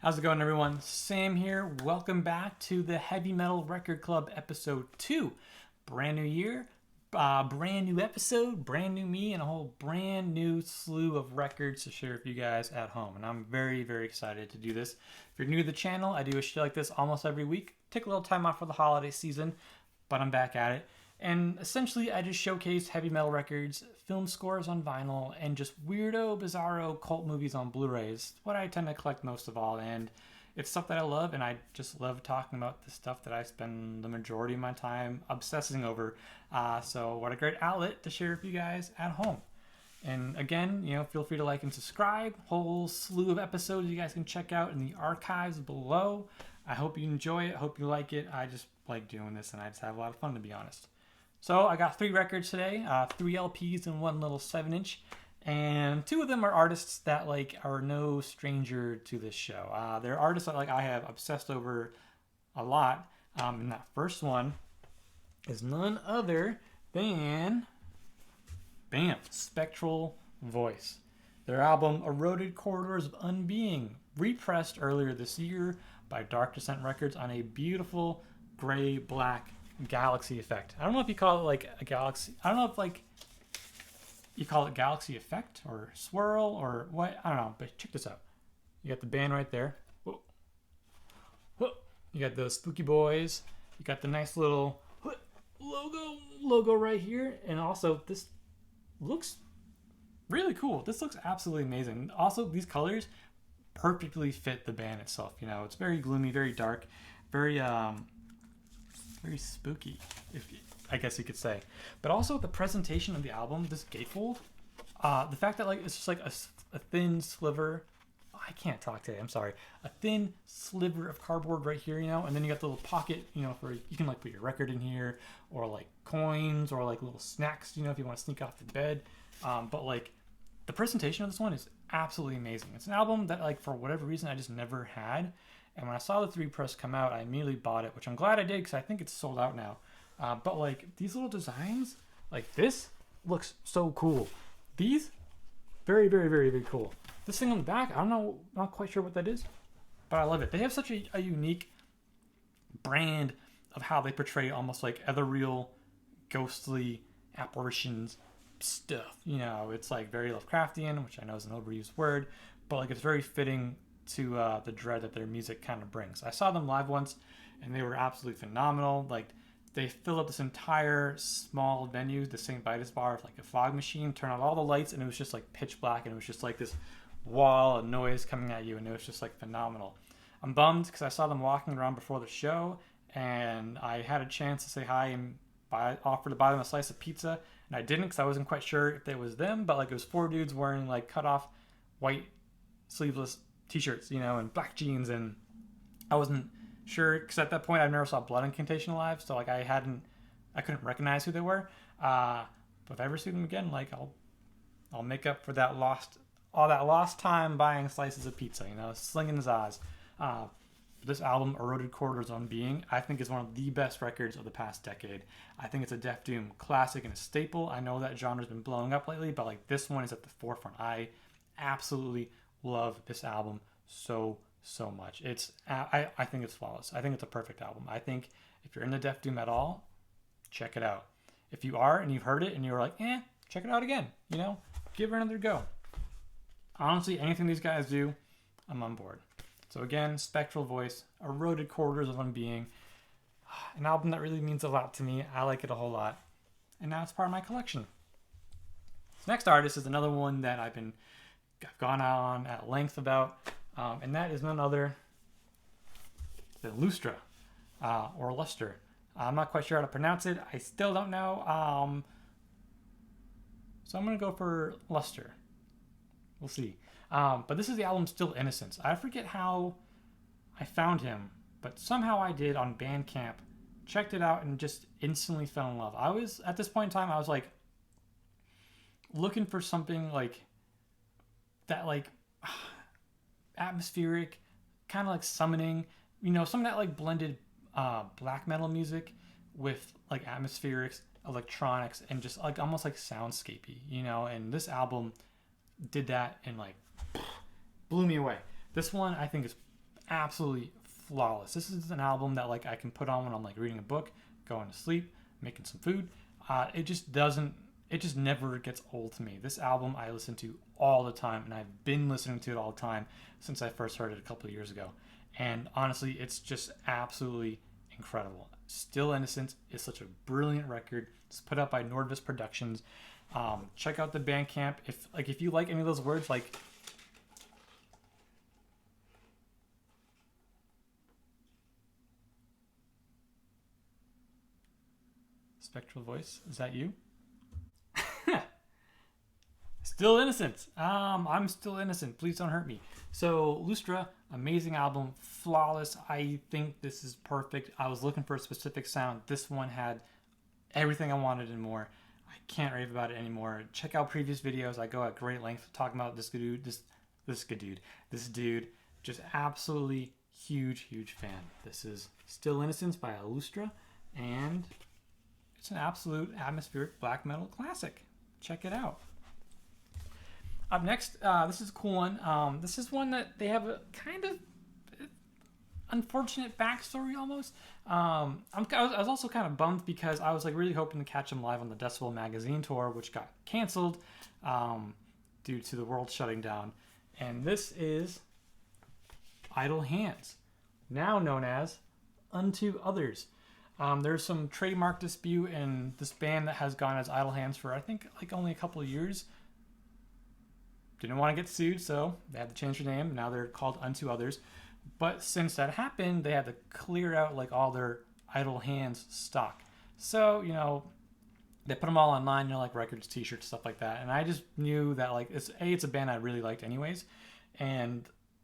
How's it going, everyone? Sam here. Welcome back to the Heavy Metal Record Club episode 2. Brand new year, brand new episode, brand new me, and a whole brand new slew of records to share with you guys at home. And I'm very, very excited to do this. If you're new to the channel, I do a show like this almost every week. Take a little time off for the holiday season, but I'm back at it. And essentially, I just showcase heavy metal records, film scores on vinyl, and just weirdo, bizarro cult movies on Blu-rays. What I tend to collect most of all, and it's stuff that I love, and I just love talking about the stuff that I spend the majority of my time obsessing over. So what a great outlet to share with you guys at home. And again, feel free to like and subscribe. Whole slew of episodes you guys can check out in the archives below. I hope you enjoy it. I hope you like it. I just like doing this, and I just have a lot of fun, to be honest. So I got 3 records today, 3 LPs and 1 little 7-inch, and 2 of them are artists that are no stranger to this show. They're artists that I have obsessed over a lot. And that first one is none other than Spectral Voice. Their album Eroded Corridors of Unbeing, repressed earlier this year by Dark Descent Records on a beautiful gray-black galaxy effect. I don't know if you call it a galaxy. I don't know if you call it galaxy effect or swirl or what. I don't know. But check this out. You got the band right there. Whoa. Whoa. You got those spooky boys. You got the nice little logo right here. And also this looks really cool. This looks absolutely amazing. Also, these colors perfectly fit the band itself. It's very gloomy, very dark, very spooky, I guess you could say. But also the presentation of the album, this gatefold, the fact that it's just a thin sliver. I can't talk today. I'm sorry. A thin sliver of cardboard right here, and then you got the little pocket, for you can put your record in here, or coins, or little snacks, if you want to sneak off the bed. But the presentation of this one is absolutely amazing. It's an album that for whatever reason I just never had. And when I saw the 3 press come out, I immediately bought it, which I'm glad I did because I think it's sold out now. But these little designs, this looks so cool. These, very, very, very, very cool. This thing on the back, I don't know, not quite sure what that is, but I love it. They have such a unique brand of how they portray almost ethereal, ghostly apparitions stuff. It's very Lovecraftian, which I know is an overused word, but it's very fitting to the dread that their music kind of brings. I saw them live once, and they were absolutely phenomenal. They filled up this entire small venue, the St. Vitus bar, with a fog machine, turn on all the lights, and it was just pitch black, and it was just this wall of noise coming at you, and it was just phenomenal. I'm bummed because I saw them walking around before the show, and I had a chance to say hi and offer to buy them a slice of pizza, and I didn't because I wasn't quite sure if it was them, but it was 4 dudes wearing cut off white sleeveless t-shirts, and black jeans, and I wasn't sure because at that point I never saw Blood Incantation live, so I couldn't recognize who they were. But if I ever see them again, I'll make up for all that lost time buying slices of pizza, slinging Zaz. This album, Eroded Corridors of Unbeing, I think is one of the best records of the past decade. I think it's a Def Doom classic and a staple. I know that genre's been blowing up lately, but this one is at the forefront. I absolutely love this album so much. I think it's flawless. I think it's a perfect album. I think if you're into Def Doom at all, check it out. If you are and you've heard it and you're check it out again, give it another go. Honestly, anything these guys do, I'm on board. So again, Spectral Voice, Eroded Corridors of Unbeing, an album that really means a lot to me. I like it a whole lot, and now it's part of my collection. This next artist is another one that I've gone on at length about, and that is none other than Lustra, or Lustre. I'm not quite sure how to pronounce it. I still don't know. So I'm going to go for Lustre. We'll see. But this is the album Still Innocence. I forget how I found him, but somehow I did on Bandcamp. Checked it out and just instantly fell in love. At this point in time, I was looking for something that atmospheric, kind of summoning, something that blended black metal music with atmospherics, electronics, and just almost soundscapey, and this album did that and blew me away. This one I think is absolutely flawless. This is an album that like I can put on when I'm like reading a book, going to sleep, making some food. It just never gets old to me. This album I listen to all the time, and I've been listening to it all the time since I first heard it a couple of years ago. And honestly, it's just absolutely incredible. Still Innocence is such a brilliant record. It's put out by Nordvis Productions. Check out the Bandcamp. If you like any of those words, like Spectral Voice, is that you? Still Innocent. I'm still innocent. Please don't hurt me. So Lustra, amazing album, flawless. I think this is perfect. I was looking for a specific sound. This one had everything I wanted and more. I can't rave about it anymore. Check out previous videos. I go at great length talking about this dude. This dude, just absolutely huge fan. This is Still Innocence by Lustra, and it's an absolute atmospheric black metal classic. Check it out. Up next, this is a cool one. This is one that they have a kind of unfortunate backstory almost. I was also kind of bummed because I was like really hoping to catch them live on the Decibel Magazine tour, which got canceled due to the world shutting down. And this is Idle Hands, now known as Unto Others. There's some trademark dispute, and this band that has gone as Idle Hands for I think like only a couple of years didn't want to get sued, so they had to change their name. Now they're called Unto Others. But since that happened, they had to clear out like all their Idle Hands stock. So, you know, they put them all online, you know, like records, t-shirts, stuff like that. And I just knew that like it's a band I really liked anyways. And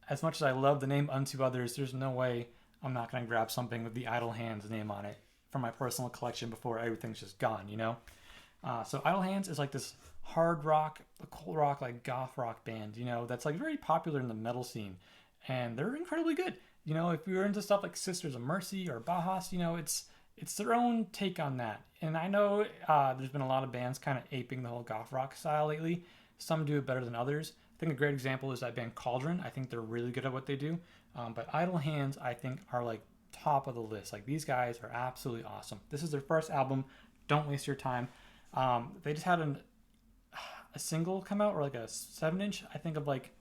as much as I love the name Unto Others, there's no way I'm not going to grab something with the Idle Hands name on it for my personal collection before everything's just gone, you know? So Idle Hands is like this hard rock, cold rock, like goth rock band, you know, that's like very popular in the metal scene. And they're incredibly good. You know, if you're into stuff like Sisters of Mercy or Bauhaus, you know, it's their own take on that. And I know there's been a lot of bands kind of aping the whole goth rock style lately. Some do it better than others. I think a great example is that band Cauldron. I think they're really good at what they do. But Idle Hands, I think, are like top of the list. Like these guys are absolutely awesome. This is their first album. Don't waste your time. They just had a single come out, or like a 7-inch, I think, of like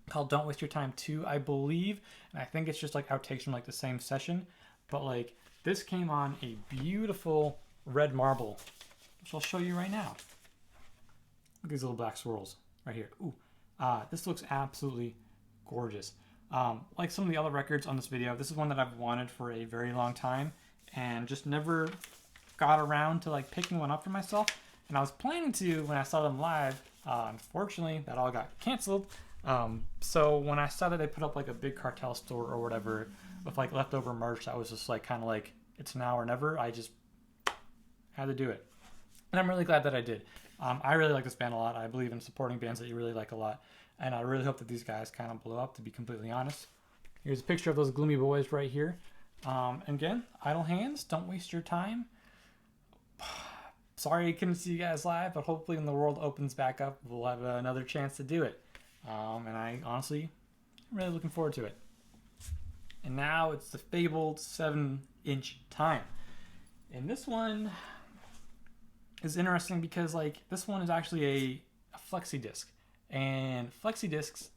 called Don't Waste Your Time 2, I believe. And I think it's just like outtakes from like the same session. But like this came on a beautiful red marble, which I'll show you right now. Look at these little black swirls right here. Ooh, this looks absolutely gorgeous. Like some of the other records on this video, this is one that I've wanted for a very long time and just never got around to like picking one up for myself. And I was planning to when I saw them live. Unfortunately, that all got canceled. So when I saw that they put up like a big cartel store or whatever with like leftover merch, I was just like kind of like it's now or never. I just had to do it, and I'm really glad that I did. I really like this band a lot. I believe in supporting bands that you really like a lot, and I really hope that these guys kind of blow up, to be completely honest. Here's a picture of those gloomy boys right here. And again, Idle Hands, Don't Waste Your Time. Sorry I couldn't see you guys live, but hopefully when the world opens back up, we'll have another chance to do it. And I honestly am really looking forward to it. And now it's the fabled 7-inch Time. And this one is interesting because like this one is actually a Flexi disc. And Flexi discs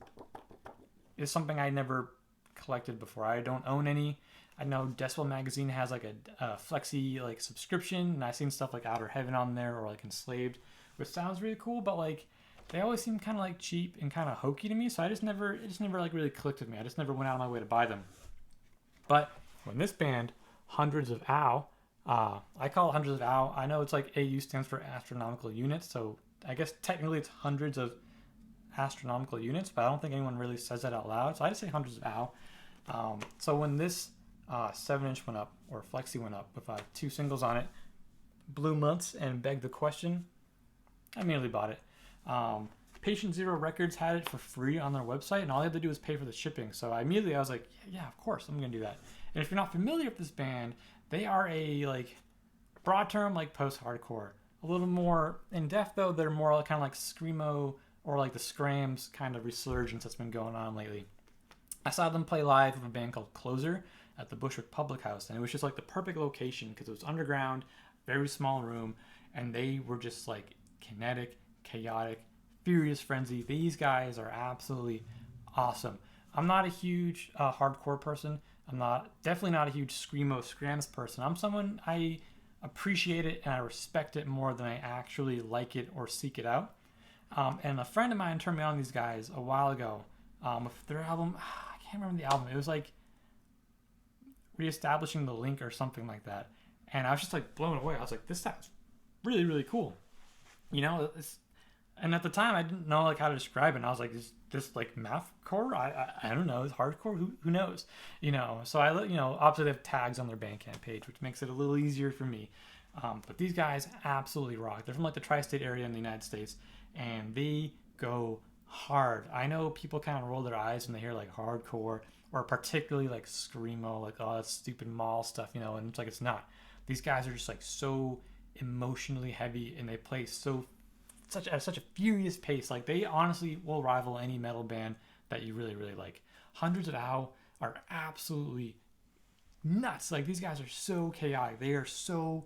is something I never collected before. I don't own any. I know Decibel Magazine has like a Flexi like subscription, and I've seen stuff like Outer Heaven on there or like Enslaved, which sounds really cool, but like they always seem kind of like cheap and kind of hokey to me, so it just never like really clicked with me. I just never went out of my way to buy them. But when this band, Hundreds of AU, I call it Hundreds of AU. I know it's like AU stands for astronomical units, so I guess technically it's hundreds of astronomical units, but I don't think anyone really says that out loud, so I just say Hundreds of AU. So when this 7-inch went up, or Flexi went up with 2 singles on it, Blue Months and Beg the Question, I immediately bought it. Patient Zero Records had it for free on their website, and all I had to do was pay for the shipping. So I was like, yeah, of course, I'm gonna do that. And if you're not familiar with this band, they are a like broad term like post-hardcore, a little more in depth though. They're more kind of like screamo or like the skramz kind of resurgence that's been going on lately. I saw them play live with a band called Closer at the Bushwick Public House, and it was just like the perfect location because it was underground, very small room, and they were just like kinetic, chaotic, furious frenzy. These guys are absolutely awesome. I'm not a huge hardcore person. I'm definitely not a huge screamo skramz person. I'm someone, I appreciate it and I respect it more than I actually like it or seek it out. And a friend of mine turned me on these guys a while ago with their album. I can't remember the album. It was like Reestablishing the Link or something like that. And I was just like blown away. I was like, this sounds really, really cool. You know, and at the time I didn't know like how to describe it. And I was like, is this like mathcore? I don't know. Is hardcore? Who knows? You know, so obviously they have tags on their Bandcamp page, which makes it a little easier for me. But these guys absolutely rock. They're from like the tri-state area in the United States, and they go hard. I know people kind of roll their eyes when they hear like hardcore or particularly like screamo, like oh that's stupid mall stuff, you know, and it's like it's not. These guys are just like so emotionally heavy, and they play at such a furious pace. Like they honestly will rival any metal band that you really, really like. Hundreds of Ow are absolutely nuts. Like these guys are so chaotic. They are so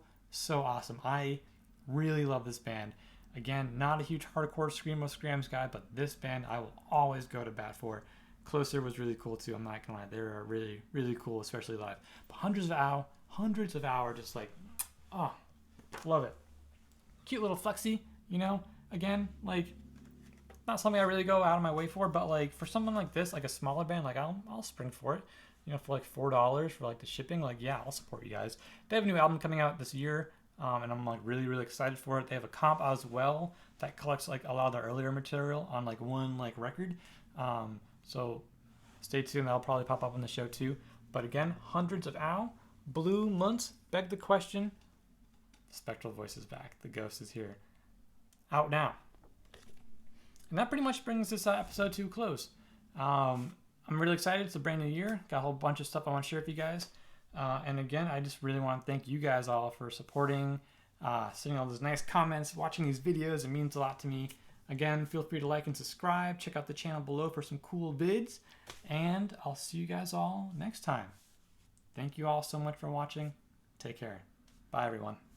awesome. I really love this band. Again, not a huge hardcore screamo skramz guy, but this band I will always go to bat for. Closer was really cool too. I'm not gonna lie, they were really, really cool, especially live. But hundreds of Ow are just like, oh, love it. Cute little Flexi, you know. Again, like not something I really go out of my way for, but like for someone like this, like a smaller band, like I'll spring for it. You know, for like $4 for like the shipping, like yeah, I'll support you guys. They have a new album coming out this year, and I'm like really, really excited for it. They have a comp as well that collects like a lot of their earlier material on like one like record. So stay tuned. That'll probably pop up on the show too. But again, hundreds of Ow, Blue Months beg the question. Spectral Voice is back. The ghost is here. Out now. And that pretty much brings this episode to a close. I'm really excited. It's a brand new year. Got a whole bunch of stuff I want to share with you guys. And again, I just really want to thank you guys all for supporting, sending all those nice comments, watching these videos. It means a lot to me. Again, feel free to like and subscribe. Check out the channel below for some cool vids. And I'll see you guys all next time. Thank you all so much for watching. Take care. Bye, everyone.